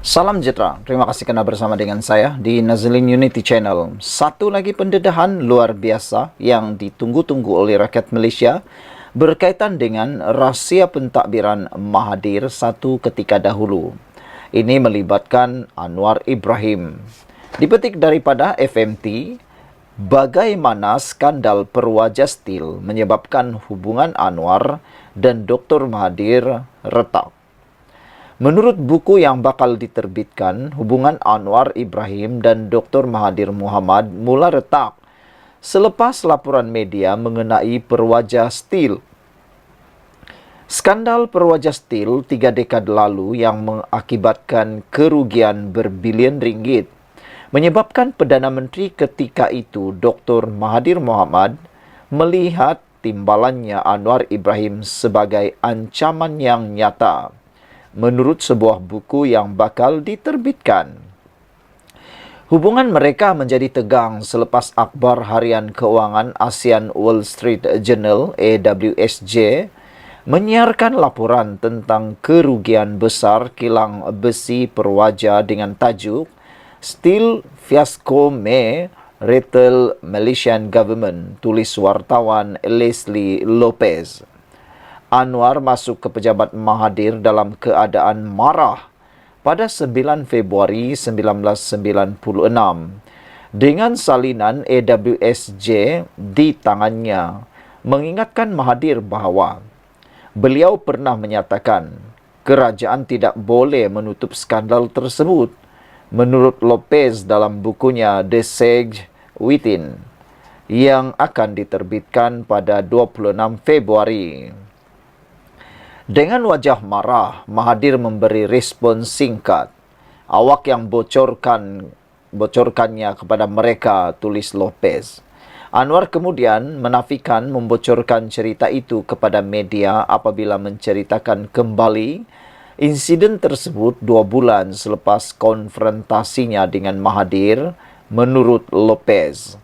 Salam sejahtera, terima kasih kerana bersama dengan saya di Nazlin Unity Channel. Satu lagi pendedahan luar biasa yang ditunggu-tunggu oleh rakyat Malaysia berkaitan dengan rahsia pentadbiran Mahathir satu ketika dahulu. Ini melibatkan Anwar Ibrahim. Dipetik daripada FMT, bagaimana skandal Perwaja Steel menyebabkan hubungan Anwar dan Dr. Mahathir retak. Menurut buku yang bakal diterbitkan, hubungan Anwar Ibrahim dan Dr. Mahathir Mohamad mula retak selepas laporan media mengenai Perwaja Steel. Skandal Perwaja Steel 3 dekad lalu yang mengakibatkan kerugian berbilion ringgit menyebabkan Perdana Menteri ketika itu, Dr. Mahathir Mohamad, melihat timbalannya Anwar Ibrahim sebagai ancaman yang nyata. Menurut sebuah buku yang bakal diterbitkan, hubungan mereka menjadi tegang selepas akhbar harian keuangan ASEAN Wall Street Journal (AWSJ) menyiarkan laporan tentang kerugian besar kilang besi Perwaja dengan tajuk Steel Fiasco May Rattle Malaysian Government, tulis wartawan Leslie Lopez. Anwar masuk ke pejabat Mahathir dalam keadaan marah pada 9 Februari 1996 dengan salinan AWSJ di tangannya mengingatkan Mahathir bahawa beliau pernah menyatakan kerajaan tidak boleh menutup skandal tersebut. Menurut Lopez dalam bukunya The Sage Within yang akan diterbitkan pada 26 Februari. Dengan wajah marah, Mahathir memberi respon singkat. Awak yang bocorkannya kepada mereka, tulis Lopez. Anwar kemudian menafikan membocorkan cerita itu kepada media apabila menceritakan kembali insiden tersebut 2 bulan selepas konfrontasinya dengan Mahathir, menurut Lopez.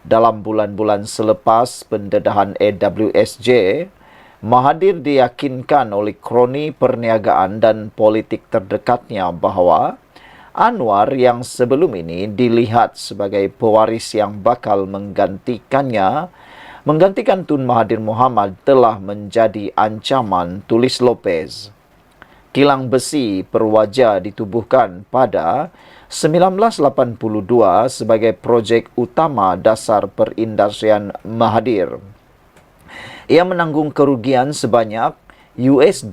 Dalam bulan-bulan selepas pendedahan AWSJ, Mahathir diyakinkan oleh kroni perniagaan dan politik terdekatnya bahawa Anwar yang sebelum ini dilihat sebagai pewaris yang bakal menggantikan Tun Mahathir Mohamad telah menjadi ancaman, tulis Lopez. Kilang besi Perwaja ditubuhkan pada 1982 sebagai projek utama dasar perindustrian Mahathir. Ia menanggung kerugian sebanyak $1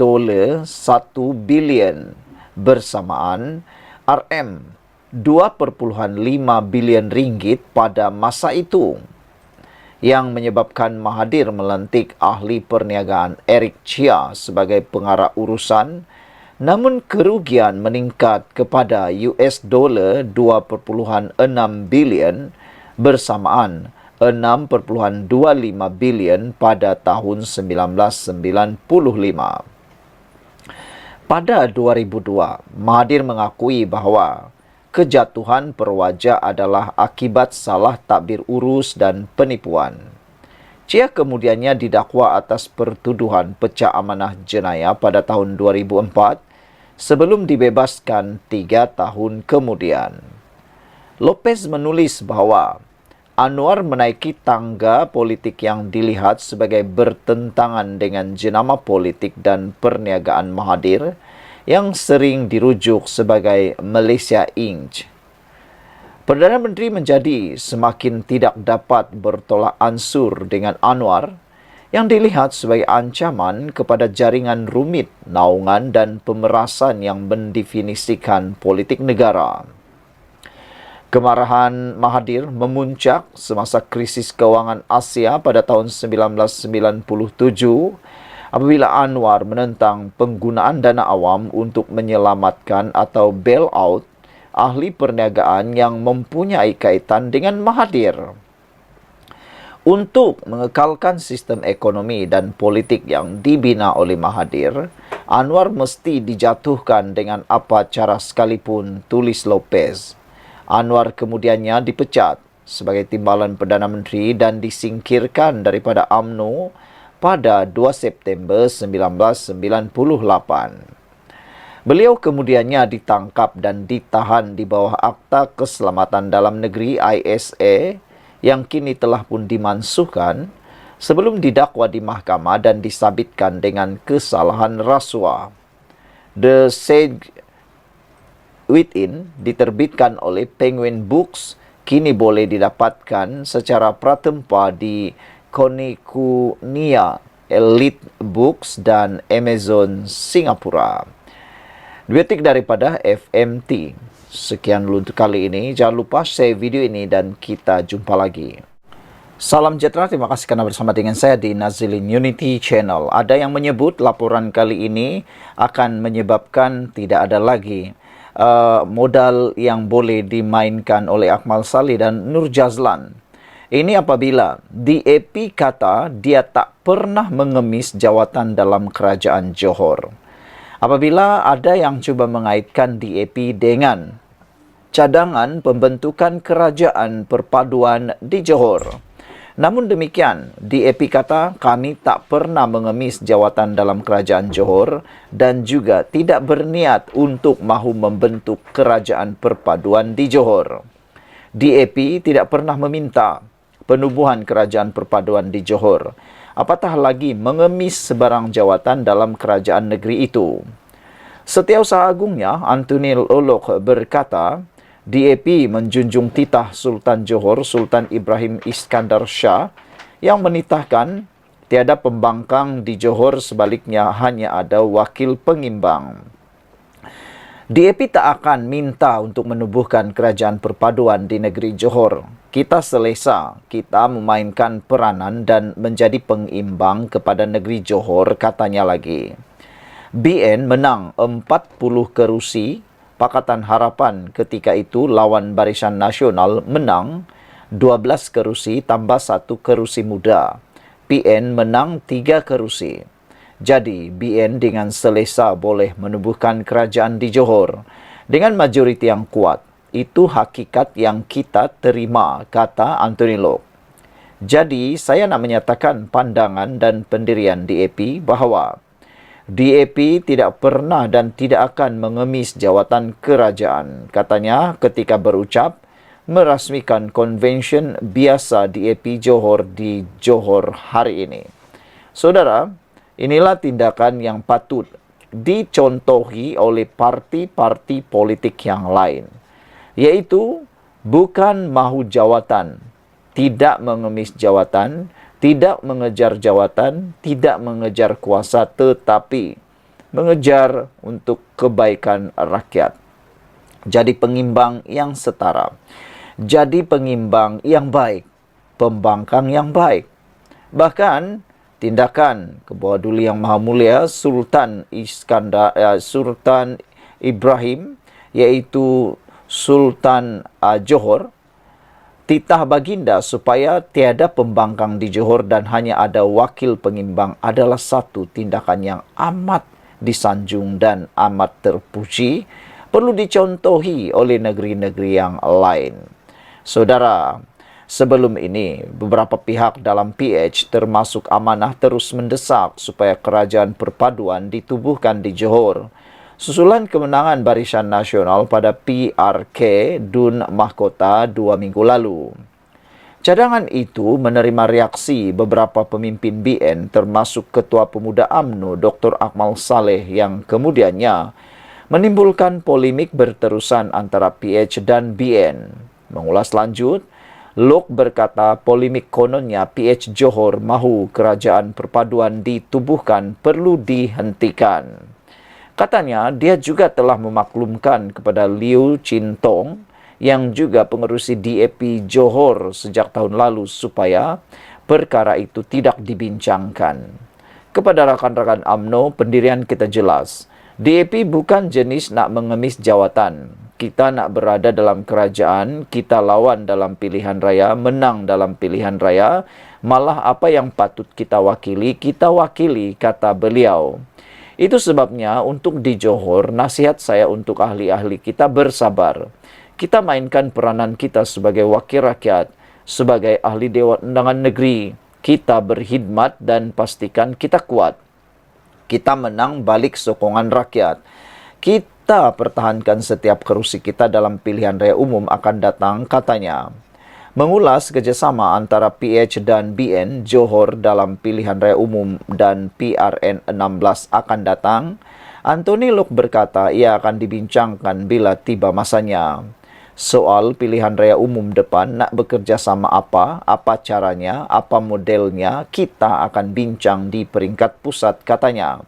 bilion bersamaan RM2.5 bilion ringgit pada masa itu, yang menyebabkan Mahathir melantik ahli perniagaan Eric Chia sebagai pengarah urusan, namun kerugian meningkat kepada $2.6 bilion bersamaan $6.25 bilion pada tahun 1995. Pada 2002, Mahathir mengakui bahawa kejatuhan Perwaja adalah akibat salah takbir urus dan penipuan. Chia kemudiannya didakwa atas pertuduhan pecah amanah jenayah pada tahun 2004 sebelum dibebaskan 3 tahun kemudian. Lopez menulis bahawa Anwar menaiki tangga politik yang dilihat sebagai bertentangan dengan jenama politik dan perniagaan Mahathir yang sering dirujuk sebagai Malaysia Inc. Perdana Menteri menjadi semakin tidak dapat bertolak ansur dengan Anwar yang dilihat sebagai ancaman kepada jaringan rumit, naungan dan pemerasan yang mendefinisikan politik negara. Kemarahan Mahathir memuncak semasa krisis kewangan Asia pada tahun 1997 apabila Anwar menentang penggunaan dana awam untuk menyelamatkan atau bail-out ahli perniagaan yang mempunyai kaitan dengan Mahathir. Untuk mengekalkan sistem ekonomi dan politik yang dibina oleh Mahathir, Anwar mesti dijatuhkan dengan apa cara sekalipun, tulis Lopez. Anwar kemudiannya dipecat sebagai timbalan Perdana Menteri dan disingkirkan daripada UMNO pada 2 September 1998. Beliau kemudiannya ditangkap dan ditahan di bawah Akta Keselamatan Dalam Negeri ISA yang kini telah pun dimansuhkan sebelum didakwa di mahkamah dan disabitkan dengan kesalahan rasuah. The Sage Within diterbitkan oleh Penguin Books kini boleh didapatkan secara pratempa di Konikunia Elite Books dan Amazon Singapura. Detik daripada FMT. Sekian dulu untuk kali ini. Jangan lupa share video ini dan kita jumpa lagi. Salam sejahtera, terima kasih karena bersama dengan saya di Nazilin Unity Channel. Ada yang menyebut laporan kali ini akan menyebabkan tidak ada lagi modal yang boleh dimainkan oleh Akmal Saleh dan Nur Jazlan. Ini apabila DAP kata dia tak pernah mengemis jawatan dalam kerajaan Johor. Apabila ada yang cuba mengaitkan DAP dengan cadangan pembentukan kerajaan perpaduan di Johor. Namun demikian, DAP kata kami tak pernah mengemis jawatan dalam kerajaan Johor dan juga tidak berniat untuk mahu membentuk kerajaan perpaduan di Johor. DAP tidak pernah meminta penubuhan kerajaan perpaduan di Johor, apatah lagi mengemis sebarang jawatan dalam kerajaan negeri itu. Setiausaha Agungnya, Anthony Olok berkata, DAP menjunjung titah Sultan Johor, Sultan Ibrahim Iskandar Shah, yang menitahkan tiada pembangkang di Johor, sebaliknya hanya ada wakil pengimbang. DAP tak akan minta untuk menubuhkan kerajaan perpaduan di negeri Johor. Kita selesa, kita memainkan peranan dan menjadi pengimbang kepada negeri Johor, katanya lagi. BN menang 40 kerusi, Pakatan Harapan ketika itu lawan Barisan Nasional menang 12 kerusi tambah 1 kerusi muda. PN menang 3 kerusi. Jadi BN dengan selesa boleh menubuhkan kerajaan di Johor dengan majoriti yang kuat. Itu hakikat yang kita terima, kata Anthony Loke. Jadi saya nak menyatakan pandangan dan pendirian DAP bahawa DAP tidak pernah dan tidak akan mengemis jawatan kerajaan, katanya ketika berucap merasmikan konvensyen biasa DAP Johor di Johor hari ini. Saudara, inilah tindakan yang patut dicontohi oleh parti-parti politik yang lain, yaitu bukan mahu jawatan, tidak mengemis jawatan, tidak mengejar jawatan, tidak mengejar kuasa, tetapi mengejar untuk kebaikan rakyat. Jadi pengimbang yang setara. Jadi pengimbang yang baik. Pembangkang yang baik. Bahkan tindakan ke bawah Duli Yang Maha Mulia Sultan Ibrahim, yaitu Sultan Johor, titah baginda supaya tiada pembangkang di Johor dan hanya ada wakil pengimbang adalah satu tindakan yang amat disanjung dan amat terpuji, perlu dicontohi oleh negeri-negeri yang lain. Saudara, sebelum ini beberapa pihak dalam PH termasuk Amanah terus mendesak supaya kerajaan perpaduan ditubuhkan di Johor susulan kemenangan Barisan Nasional pada PRK Dun Mahkota 2 minggu lalu. Cadangan itu menerima reaksi beberapa pemimpin BN termasuk Ketua Pemuda UMNO Dr. Akmal Saleh yang kemudiannya menimbulkan polemik berterusan antara PH dan BN. Mengulas lanjut, Lok berkata polemik kononnya PH Johor mahu kerajaan perpaduan ditubuhkan perlu dihentikan. Katanya, dia juga telah memaklumkan kepada Liu Chintong yang juga pengerusi DAP Johor sejak tahun lalu supaya perkara itu tidak dibincangkan. Kepada rakan-rakan UMNO, pendirian kita jelas. DAP bukan jenis nak mengemis jawatan. Kita nak berada dalam kerajaan, kita lawan dalam pilihan raya, menang dalam pilihan raya, malah apa yang patut kita wakili, kata beliau. Itu sebabnya untuk di Johor, nasihat saya untuk ahli-ahli kita bersabar. Kita mainkan peranan kita sebagai wakil rakyat, sebagai ahli Dewan Undangan Negeri. Kita berkhidmat dan pastikan kita kuat. Kita menang balik sokongan rakyat. Kita pertahankan setiap kerusi kita dalam pilihan raya umum akan datang, katanya. Mengulas kerjasama antara PH dan BN Johor dalam pilihan raya umum dan PRN 16 akan datang, Anthony Lok berkata ia akan dibincangkan bila tiba masanya. Soal pilihan raya umum depan nak bekerja sama apa caranya, apa modelnya, kita akan bincang di peringkat pusat, katanya.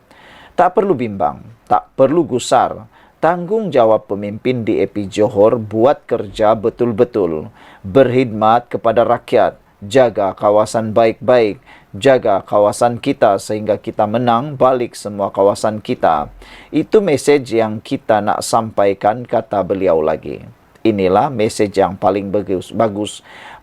Tak perlu bimbang, tak perlu gusar. Tanggungjawab pemimpin DAP Johor buat kerja betul-betul, berkhidmat kepada rakyat, jaga kawasan baik-baik, jaga kawasan kita sehingga kita menang balik semua kawasan kita. Itu mesej yang kita nak sampaikan, kata beliau lagi. Inilah mesej yang paling bagus,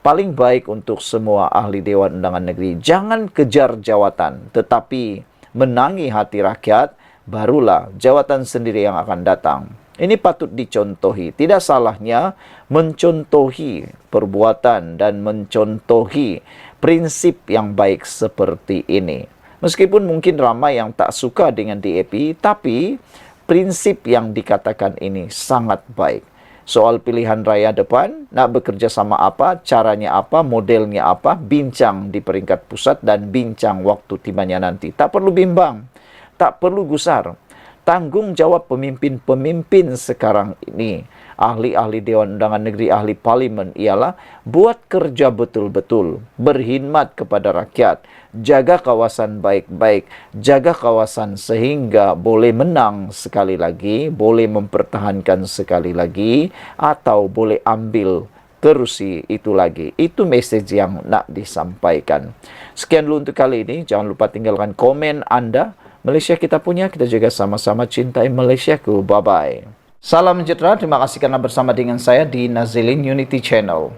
paling baik untuk semua ahli Dewan Undangan Negeri. Jangan kejar jawatan, tetapi menangi hati rakyat, barulah jawatan sendiri yang akan datang. Ini patut dicontohi. Tidak salahnya mencontohi perbuatan dan mencontohi prinsip yang baik seperti ini. Meskipun mungkin ramai yang tak suka dengan DAP, tapi prinsip yang dikatakan ini sangat baik. Soal pilihan raya depan, nak bekerja sama apa, caranya apa, modelnya apa, bincang di peringkat pusat dan bincang waktu timanya nanti. Tak perlu bimbang, tak perlu gusar. Tanggungjawab pemimpin-pemimpin sekarang ini, ahli-ahli Dewan Undangan Negeri, ahli parlimen, ialah buat kerja betul-betul, berkhidmat kepada rakyat, jaga kawasan baik-baik, jaga kawasan sehingga boleh menang sekali lagi, boleh mempertahankan sekali lagi, atau boleh ambil kerusi itu lagi. Itu mesej yang nak disampaikan. Sekian dulu untuk kali ini. Jangan lupa tinggalkan komen Anda. Malaysia kita punya, kita juga sama-sama cintai Malaysiaku. Bye-bye. Salam sejahtera, terima kasih karena bersama dengan saya di Nazilin Unity Channel.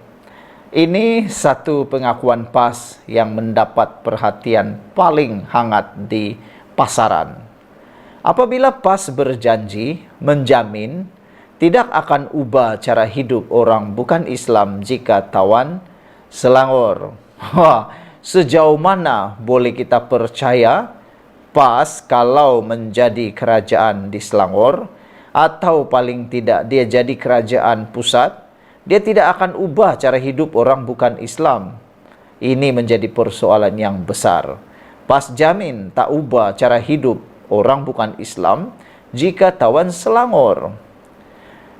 Ini satu pengakuan PAS yang mendapat perhatian paling hangat di pasaran. Apabila PAS berjanji, menjamin, tidak akan ubah cara hidup orang bukan Islam jika tawan Selangor. Sejauh mana boleh kita percaya PAS kalau menjadi kerajaan di Selangor, atau paling tidak dia jadi kerajaan pusat, dia tidak akan ubah cara hidup orang bukan Islam. Ini menjadi persoalan yang besar. PAS jamin tak ubah cara hidup orang bukan Islam jika tawan Selangor.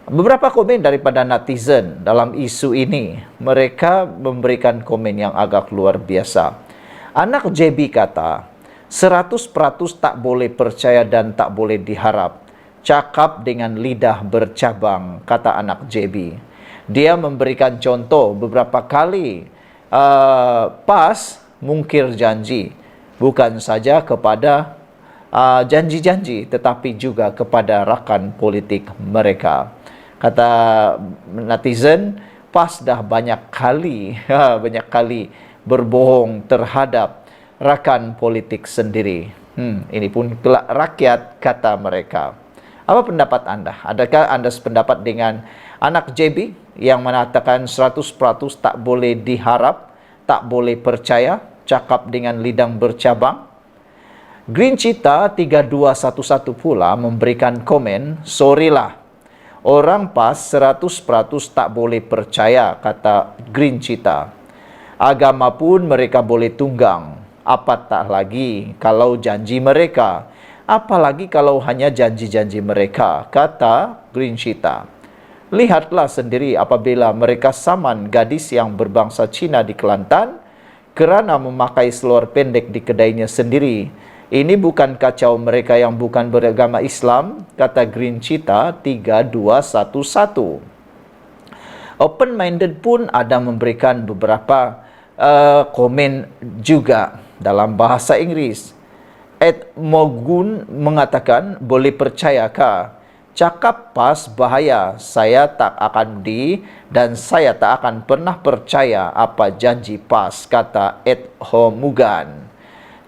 Beberapa komen daripada netizen dalam isu ini, mereka memberikan komen yang agak luar biasa. Anak JB kata, 100% tak boleh percaya dan tak boleh diharap. Cakap dengan lidah bercabang, kata anak JB. Dia memberikan contoh beberapa kali PAS mungkir janji. Bukan saja kepada janji-janji, tetapi juga kepada rakan politik mereka. Kata netizen, PAS dah banyak kali berbohong terhadap rakan politik sendiri. Ini pun kelak rakyat, kata mereka. Apa pendapat Anda? Adakah Anda sependapat dengan anak JB yang mengatakan 100% tak boleh diharap, tak boleh percaya, cakap dengan lidang bercabang? Green Cheetah 3211 pula memberikan komen, sorrylah, orang PAS 100% tak boleh percaya, kata Green Cheetah. Agama pun mereka boleh tunggang. Apatah lagi kalau janji mereka. Apalagi kalau hanya janji-janji mereka, kata Green Cheetah. Lihatlah sendiri apabila mereka saman gadis yang berbangsa Cina di Kelantan kerana memakai seluar pendek di kedainya sendiri. Ini bukan kacau mereka yang bukan beragama Islam, kata Green Cheetah 3211. Open-minded pun ada memberikan beberapa komen juga dalam bahasa Inggris. Ed Mogun mengatakan, boleh percayakah? Cakap PAS bahaya, saya tak akan dan saya tak akan pernah percaya apa janji PAS, kata Ed Homugan.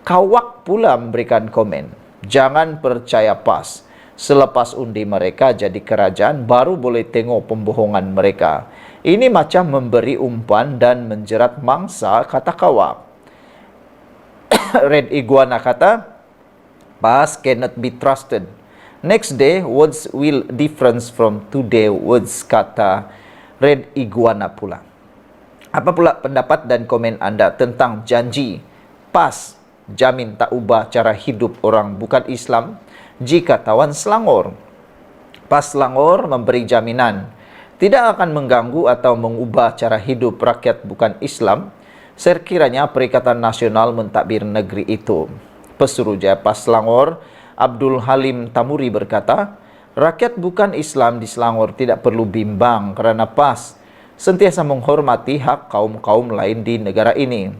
Kawak pula memberikan komen, jangan percaya PAS. Selepas undi mereka jadi kerajaan, baru boleh tengok pembohongan mereka. Ini macam memberi umpan dan menjerat mangsa, kata Kawak. Red Iguana kata, PAS cannot be trusted. Next day, words will different from today words, kata Red Iguana pula. Apa pula pendapat dan komen anda tentang janji PAS jamin tak ubah cara hidup orang bukan Islam jika tawan Selangor? PAS Selangor memberi jaminan tidak akan mengganggu atau mengubah cara hidup rakyat bukan Islam sekiranya Perikatan Nasional mentadbir negeri itu. Pesuruhjaya PAS Selangor, Abdul Halim Tamuri berkata, rakyat bukan Islam di Selangor tidak perlu bimbang kerana PAS sentiasa menghormati hak kaum-kaum lain di negara ini.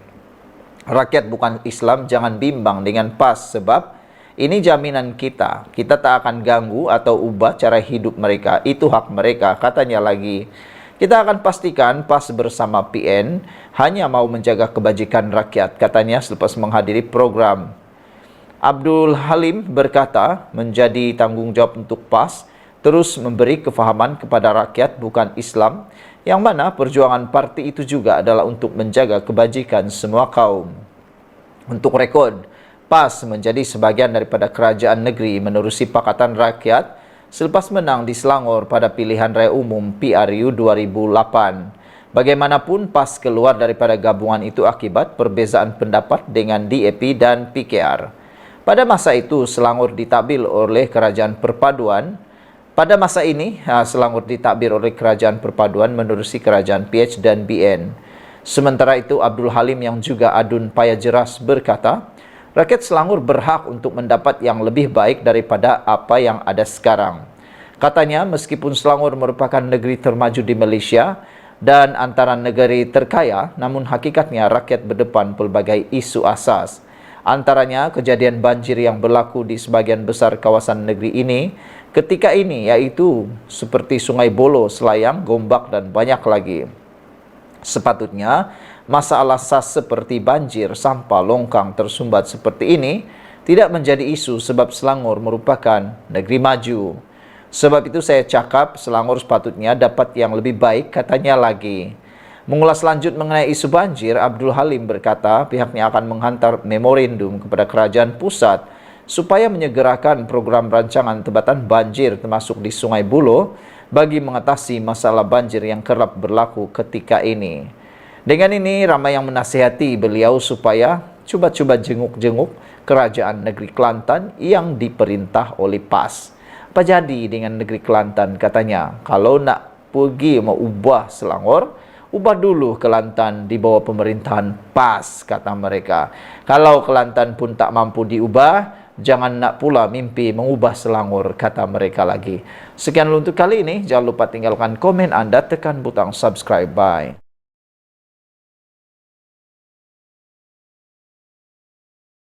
Rakyat bukan Islam jangan bimbang dengan PAS sebab ini jaminan kita. Kita tak akan ganggu atau ubah cara hidup mereka. Itu hak mereka, katanya lagi. Kita akan pastikan PAS bersama PN hanya mau menjaga kebajikan rakyat, katanya selepas menghadiri program. Abdul Halim berkata, menjadi tanggungjawab untuk PAS terus memberi kefahaman kepada rakyat bukan Islam, yang mana perjuangan parti itu juga adalah untuk menjaga kebajikan semua kaum. Untuk rekod, PAS menjadi sebahagian daripada kerajaan negeri menerusi Pakatan Rakyat selepas menang di Selangor pada pilihan raya umum PRU 2008. Bagaimanapun, PAS keluar daripada gabungan itu akibat perbezaan pendapat dengan DAP dan PKR. Pada masa itu, Selangor ditadbir oleh Kerajaan Perpaduan. Pada masa ini, Selangor ditadbir oleh Kerajaan Perpaduan menerusi Kerajaan PH dan BN. Sementara itu, Abdul Halim yang juga adun payah jeras berkata, rakyat Selangor berhak untuk mendapat yang lebih baik daripada apa yang ada sekarang. Katanya, meskipun Selangor merupakan negeri termaju di Malaysia dan antara negeri terkaya, namun hakikatnya rakyat berdepan pelbagai isu asas. Antaranya kejadian banjir yang berlaku di sebagian besar kawasan negeri ini ketika ini, iaitu seperti Sungai Buloh, Selayang, Gombak dan banyak lagi. Sepatutnya, masalah asas seperti banjir, sampah, longkang tersumbat seperti ini tidak menjadi isu sebab Selangor merupakan negeri maju. Sebab itu saya cakap Selangor sepatutnya dapat yang lebih baik, katanya lagi. Mengulas lanjut mengenai isu banjir, Abdul Halim berkata pihaknya akan menghantar memorandum kepada kerajaan pusat supaya menyegerakan program rancangan tebatan banjir termasuk di Sungai Buloh bagi mengatasi masalah banjir yang kerap berlaku ketika ini. Dengan ini, ramai yang menasihati beliau supaya cuba-cuba jenguk-jenguk kerajaan negeri Kelantan yang diperintah oleh PAS. Apa jadi dengan negeri Kelantan, katanya? Kalau nak pergi mau ubah Selangor, ubah dulu Kelantan di bawah pemerintahan PAS, kata mereka. Kalau Kelantan pun tak mampu diubah, jangan nak pula mimpi mengubah Selangor, kata mereka lagi. Sekian untuk kali ini. Jangan lupa tinggalkan komen anda, tekan butang subscribe. Bye.